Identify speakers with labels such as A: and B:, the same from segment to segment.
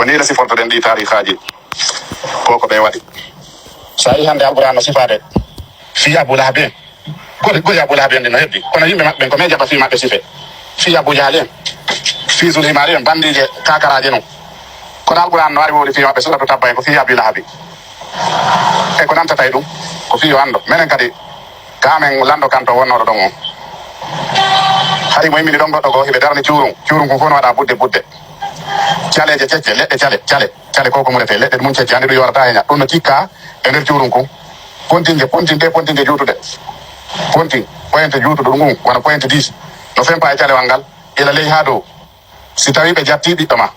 A: ko ni la siforto den di tarikhaji koko be wadi sai hande alquran no sifade fi abu lahabin gori abu lahabin no heddi kono yimbe mabbe ko me jaba fi mabbe sife fi abu jahalen fi zulhimarin bandije kakaraje no kono alquran no ari wodi fi mabbe suratu tabay ko fi abu lahabi e ko nanta tay dum ko fi wando menen kadi kamen lando kanto wonno do don hari mo yimmi don goddo go hibe darni ciurun ko fono wada budde cialeje cecce ledde ciale koko mo rete ledde mun cecce andi do yorata henya don no tikka e nder ciurun ko pontinde jutude ponti pointe jutude ngum wana pointe 10 no fempa e ciale wangal ila ley hado si tawi be jatti biddo ma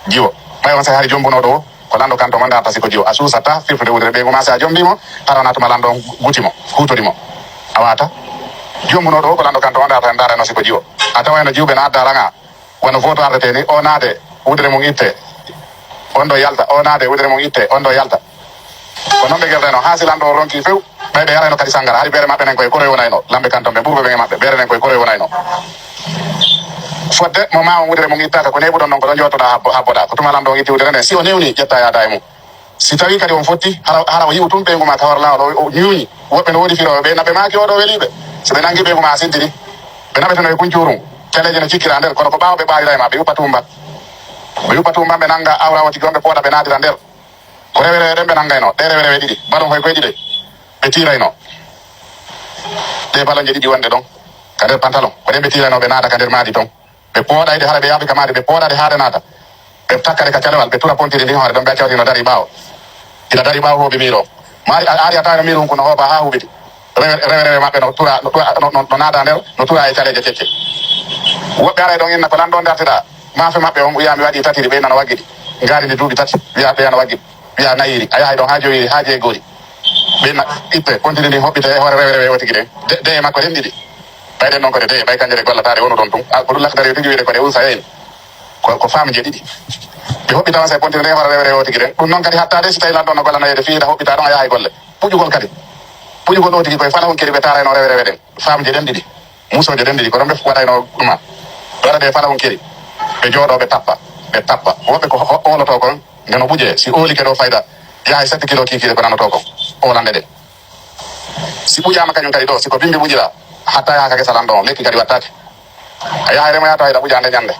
A: jiwo may won sa hari jombuno do ko lando kanto manda ta siko jiwo asusata firfude wudre be goma sa jombimo taranatu malando gutimo hutorimo awata jombuno do ko lando kanto manda ta ndara no siko jiwo atawa no jiwbe na daranga wono foto arrete ni onade wudre mo itte ondo yalta onade wudre mo itte ondo yalta ko non be gerde no hasilando ronki few be yara no kadi sangara hari bere mabbe nen koy kore wonay no lambe kanto be burbe be mabbe bere nen koy kore wonay no fodde mo ma wudre mo itta ko ne budon non ko don jotoda haboda ko tuma lando itti wudre nen si o newni jetta ya daymu si tawi kadi on fotti hara yiwu tum be nguma tawar lawo o nyuni wobbe no wodi firo be nabe maki o do welibe so be nangi be nguma sintiri be nabe tan e kunjurun teleje no cikira nder kono ko baawo be baayira ma be yupatumba be nanga awra wati gombe poda be nadira nder ko rewere rembe nanga no de rewere didi balon koy didi be tirayno de balon didi wonde don kader pantalon ko de be tirayno be nada kader madi ton be poda ide hara be yabi kamade be poda de hada nada be takkare ka calewal be tura pontiri ndi hore don be cawdi no dari baawo ila dari baawo be miro mari ari ata mirun ko no hoba ha hubiti rewere mabbe no tura no nada nder no tura e caleje cecce wobbe ara don inna ko lando ndartida maafe mabbe on wi'a mi wadi tatiri be nana wagidi ngari ni duubi tati wi'a be nana wagidi wi'a nayiri aya don haajoyi haaje gori be na ippe kontine ni hobbita e hore rewere woti gide de makko den didi bayden non ko de bay kanjere gollataade wono don tum ko dum lakdare tigi wiide ko de usa en ko fam je didi be hobbita wasa kontine de hore rewere woti gide dum non kadi hattade si tay lando no golla nayede fi da hobbita don aya golle pujugol kadi pujugol woti ko fala on keri be taray no rewere den fam je den didi muso je den didi ko dum def waday no duma dara de fala on keri be jodo be tappa wobe ko olo to kon ngeno buje si oli kedo fayda yaay 7 kilo kiki ko nanoto ko olande de si buja makanyum kadi do si ko bimbi bujira hatta ya ka salando lekki kadi wattati aya re ma yata ida buja ande nyande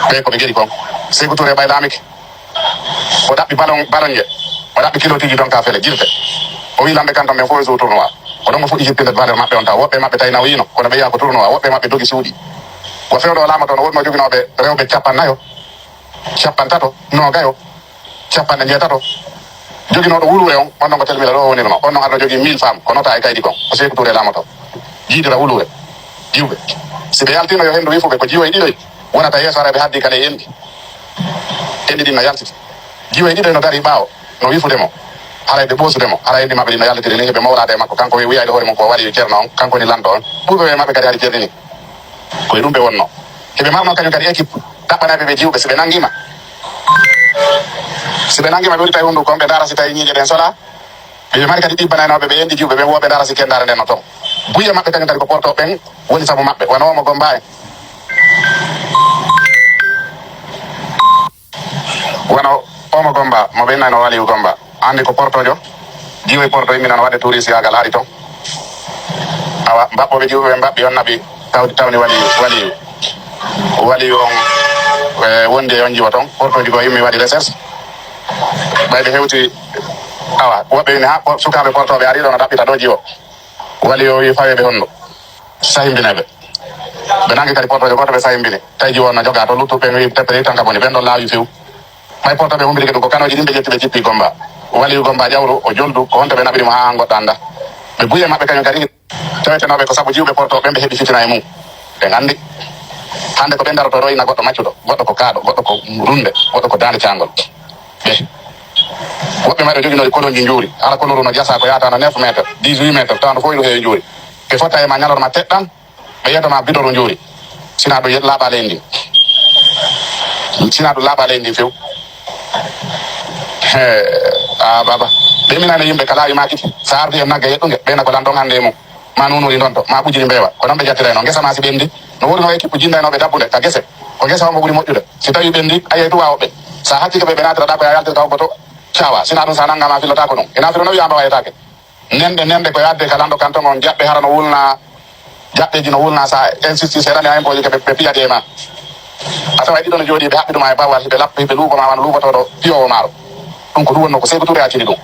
A: be ko be geri ko se ko tore bay lamiki o dabbi balonje o dabbi kilo tigi don ka fele jirte o wi lambe kan tambe fo zo tournoi o don mo fudi jippinde valeur mabbe on ta wobbe mabbe tayna wino ko be ya ko tournoi wobbe mabbe dogi suudi ko fewdo lama ton wonmo joginobe rewbe cappannayo cappantato no gayo cappanne jeetato joginodo wulure on non ko telmila do woni no on non ardo jogi 1000 femmes ko nota e kaydi kon o sey ko toure lama to jidira wulure jiwbe sibe yaltino yo hendu wifube ko jiwa dido wonata yeso arabe haddi kale endi din na yaltiti jiwa dido no dari baawo no wifude mo haray be bosude mo haray ndi mabbe na yaltiri ne be mawrade makko kanko wi wi'ayde hore mon ko wari cerno on kanko ni lando on bube mabbe kadi ari cerni ko dumbe wonno hebe marno kanyo kadi équipe tabbanabe be jiwbe sibe nangima be tay wondu ko be dara si tay nyije den sola be mari kadi dibbanano be endi jiwbe be wobe dara si kendare den no to buye mabbe kanyo kadi ko porto ben woni sabu mabbe wono mo gombaay wono omo gomba mo be nano wali gomba andi ko porto jo jiwe porto mi nano wade touriste yagal hari to awa mbabbo be jiwbe mbabbe on nabi tawni wali on wonde on jiwa ton porto digo yimmi wadi recherche bayde hewti awa wobbe ni ha sukabe porto be ari don dabbita do jiwo wali o yi fawe be hondo sahimbinabe be nangi kadi porto ko to be sahimbine tay jiwo na joga to lutu be wi tepere tan kaboni ben do laawi few may porto be humbiri ko kanoji dimbe jetti be jippi gomba wali gomba jawru o joldu ko honto be nabiri mo ha godanda be buye mabbe kanyo kadi tawete nobe ko sabu jiwbe porto be hebi fitina e mum be ngandi hande ko be ndaro to roina goddo maccudo goddo ko kaado goddo ko runde goddo ko dande ciangol wobbe mari jogino ko lonji njuri ala ko no jassa ko yata na 9 meter 18 meter tan fo he njuri ke fota e ma nyalor ma teddan be yeto ma bidoro njuri sina do laba lendi few baba be minane yimbe kala yimaki sardi en nagge yedunge be na ko landon hande mo manunu ri ndonto ma bujiri mbewa ko nambe jattira no ngesa ma si bendi no wori no équipe jinda no be dabbude ka gese ko gesa mo buri moddude si tawi bendi ayay to waawbe sa hakki ke be benatra da ko yalde taw goto chawa sina dun sananga ma filota ko non ina filo no yamba waytake nende ko yadde kalando kanton on jabbe harano wulna jabbe dino wulna sa insisti serani ay mboji ke be piyade ma asawa di don jodi be habbi dum ay bawal be lappi be lugo ma wan lugo to do piyo maro dum ko wonno ko sey ko touré acini dum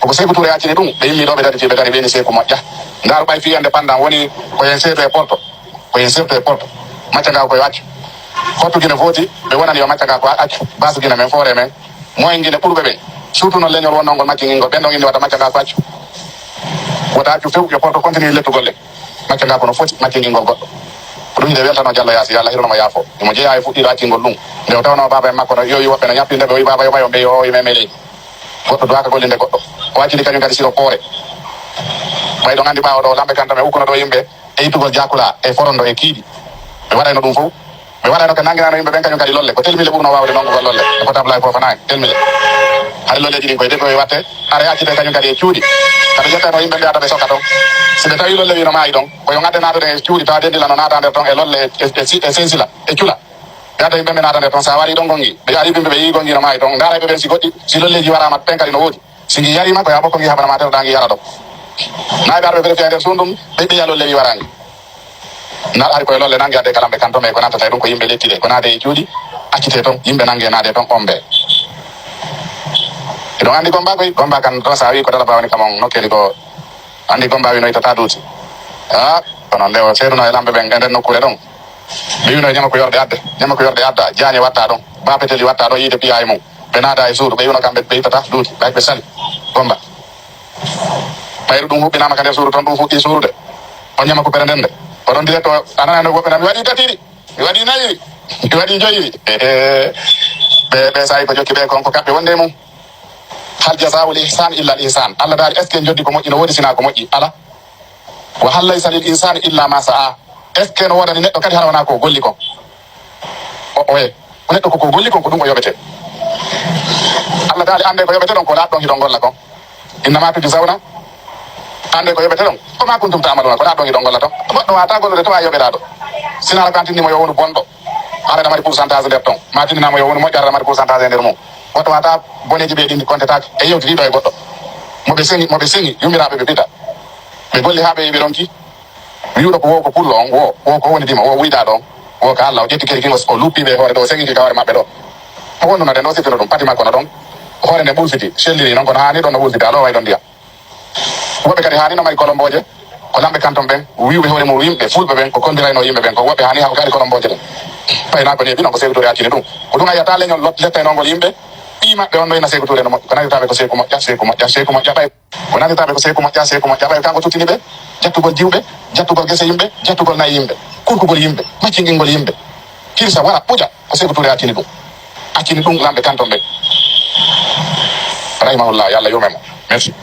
A: ko sey ko touré acini dum be yimmi do be dadi be dari be ni sey ko majja ndar bay fi ande pendant woni ko en sey porto ko en sey porto macca ga ko waccu foto gina voti be wonani yo macca ga ko accu basu gina men fore men moy ngine pour be surtout non leñol wonno ngol macci ngol bendo ngini wata macca ga ko accu wata accu few ke porto continue lettu golle macca ga ko no foti macci ngol goddo ko dum de weltano jalla yasi yalla hirno ma yafo mo jeya e futti rati ngol dum nde tawno baba e makko no yoyi wobbe no nyappinde be wi baba yo bayo be yo memele goddo doaka gollinde goddo ko wacci kanyum kadi siro poore bay do ngandi bawo do lambe kanta me ukuno do yimbe e itugol jakula e forondo e kiidi be wadayno dum fof be wadayno ko nangirano yimbe ben kanyum kadi lolle ko telmile bugno wawde non ko lolle ko tabla ko fana telmile hay lolle jini ko de ko watte are acci de kanyum kadi e ciudi kada jettano yimbe be ata be sokato sibe tawi lolle wi no maayi don ko yo ngadde naade e ciudi ta dendi lano naata nder ton e lolle e sensila e cula yada yimbe naata nder ton sa wari don gongi be yari bimbe be yi gongi no maayi don ngara be ben si goddi si lolleji warama penkali no wodi singi yari ma ko ya bokko ngi habana ma tan dangi yara do na garbe be feede sundum be yalo lewi warani na ari ko lolle nangi ade kalambe kanto me ko nata tay dum ko yimbe lettide ko naade e ciudi accite ton yimbe nangi naade ton ombe do andi gomba kan to sa wi ko dala bawani kamon nokkeli ko andi gomba wi no itata duti kono ndewo seedo no e lambe ben ganden nokkure don bi no nyama ko yorde adda jaani watta don ba peteli watta do yide piya e mum be naada e suudu be wono kambe be itata duti bay be sali gomba bayru dum hubbi nama kande suudu ton dum fuki suudu de on nyama ko perendende o don dire to anana no gobbe mi wadi tatiri mi wadi nayi mi wadi joyi be sai ko jokki be kon ko kabbe wonde mum hal jazaa'ul ihsan illa al ihsan alla dal est ce joddi ko moƴƴi no wodi sina ko moƴƴi ala wa hal laysa lil insani illa ma sa'a est ce no wodani neddo kadi harawana ko golli ko o neddo ko golli ko dum ko yobete alla dal ande ko yobete don ko la don hidon golla ko inna ma tujzauna ande ko yobete don ko ma kuntum ta'maluna ko la don hidon golla to goddo wata golle to wa yobeda do sina ko antini mo yo wonu bondo ara da mari pourcentage der ton ma tinina mo yo wonu mo jarra mari pourcentage der mum woto wata boneji be dindi kontetake e yewti do e goddo mo be sengi yumirabe be bida be golli habe be ronki wiudo ko ko pullo on wo ko woni dima wo wida don wo ka Allah o jetti keri kingos ko lupi be hore do sengi ka hore mabbe do ko wonno de no sifiro dum patima ko no don hore ne bulfiti selliri non ko hani don no bulfiti alo way don dia wobe kadi hani no mari kolomboje ko lambe kanton ben wiibe hore mo yimbe fulbe ben ko kondira no yimbe ben ko wobe hani ha ko kadi kolomboje den payna ko ne bino ko sewtori acini dum ko dum ayata leñol lot letta no ngol yimbe ima be on no ina sey ko tole no ko nagi tabe ko sey ko mo bay ko nagi tabe ko sey ko mo bay kanko tutini be jattugol jiwbe jattugol gese yimbe jattugol nay yimbe kurkugol yimbe maccingol yimbe kirsa wala puja ko sey ko tole acini dum lambe kanton be rahimahullah yalla yomemo merci